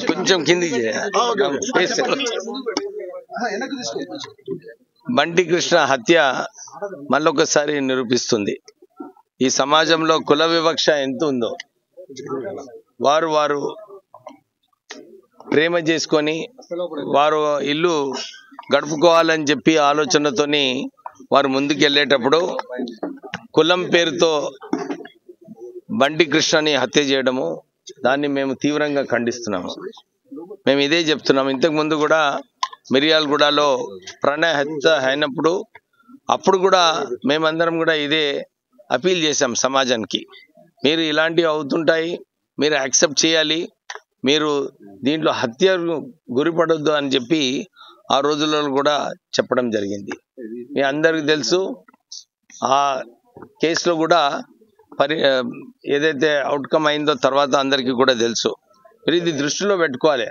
కొంచెం కిందికి బండి కృష్ణ హత్య మళ్ళొకసారి నిరూపిస్తుంది ఈ సమాజంలో కుల వివక్ష ఎంత ఉందో. వారు ప్రేమ చేసుకొని వారు ఇల్లు గడుపుకోవాలని చెప్పి ఆలోచనతోని వారు ముందుకెళ్ళేటప్పుడు కులం పేరుతో బండి కృష్ణని హత్య చేయడము, దాన్ని మేము తీవ్రంగా ఖండిస్తున్నాము. మేము ఇదే చెప్తున్నాము. ఇంతకు ముందు కూడా మిర్యాలగూడలో ప్రణయ హత్య అయినప్పుడు అప్పుడు కూడా మేమందరం కూడా ఇదే అపీల్ చేశాం సమాజానికి. మీరు ఇలాంటివి అవుతుంటాయి, మీరు యాక్సెప్ట్ చేయాలి, మీరు దీంట్లో హత్య గురిపడొద్దు అని చెప్పి ఆ రోజుల్లో కూడా చెప్పడం జరిగింది. మీ అందరికీ తెలుసు ఆ కేసులో కూడా ఏదైతే అవుట్కమ్ అయిందో తర్వాత అందరికీ కూడా తెలుసు. మీరు ఇది దృష్టిలో పెట్టుకోవాలి.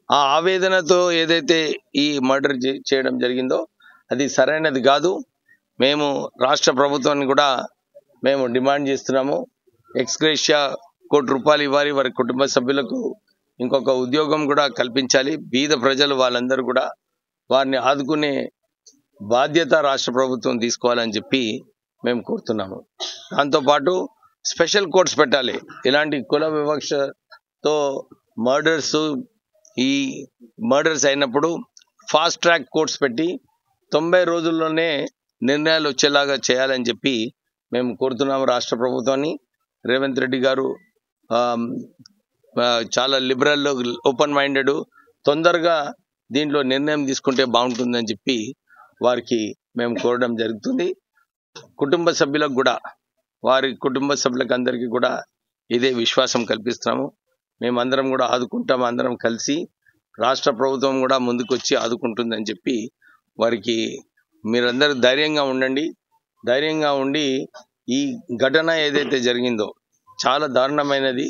ఆ ఆవేదనతో ఏదైతే ఈ మర్డర్ చేయడం జరిగిందో అది సరైనది కాదు. మేము రాష్ట్ర ప్రభుత్వాన్ని కూడా మేము డిమాండ్ చేస్తున్నాము. ఎక్స్గ్రేషియా ₹1 ఇవ్వాలి, వారి కుటుంబ సభ్యులకు ఇంకొక ఉద్యోగం కూడా కల్పించాలి. బీద ప్రజలు వాళ్ళందరూ కూడా వారిని ఆదుకునే బాధ్యత రాష్ట్ర ప్రభుత్వం తీసుకోవాలని చెప్పి మేము కోరుతున్నాము. దాంతోపాటు స్పెషల్ కోర్ట్స్ పెట్టాలి. ఇలాంటి కుల వివక్షతో ఈ మర్డర్స్ అయినప్పుడు ఫాస్ట్ ట్రాక్ కోర్ట్స్ పెట్టి 90 రోజుల్లోనే నిర్ణయాలు వచ్చేలాగా చేయాలని చెప్పి మేము కోరుతున్నాము రాష్ట్ర ప్రభుత్వాన్ని. రేవంత్ రెడ్డి గారు చాలా లిబరల్, ఓపెన్ మైండెడ్, తొందరగా దీంట్లో నిర్ణయం తీసుకుంటే బాగుంటుందని చెప్పి వారికి మేము కోరడం జరుగుతుంది. కుటుంబ సభ్యులకు కూడా, వారి కుటుంబ సభ్యులకు అందరికీ కూడా ఇదే విశ్వాసం కల్పిస్తున్నాము. మేమందరం కూడా ఆదుకుంటాం. అందరం కలిసి రాష్ట్ర ప్రభుత్వం కూడా ముందుకు వచ్చి ఆదుకుంటుందని చెప్పి వారికి మీరందరూ ధైర్యంగా ఉండండి. ధైర్యంగా ఉండి ఈ ఘటన ఏదైతే జరిగిందో చాలా దారుణమైనది,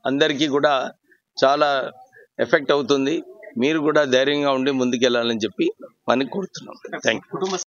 అందరికీ కూడా చాలా ఎఫెక్ట్ అవుతుంది. మీరు కూడా ధైర్యంగా ఉండి ముందుకెళ్ళాలని చెప్పి మనకి కోరుతున్నాం. Thank you.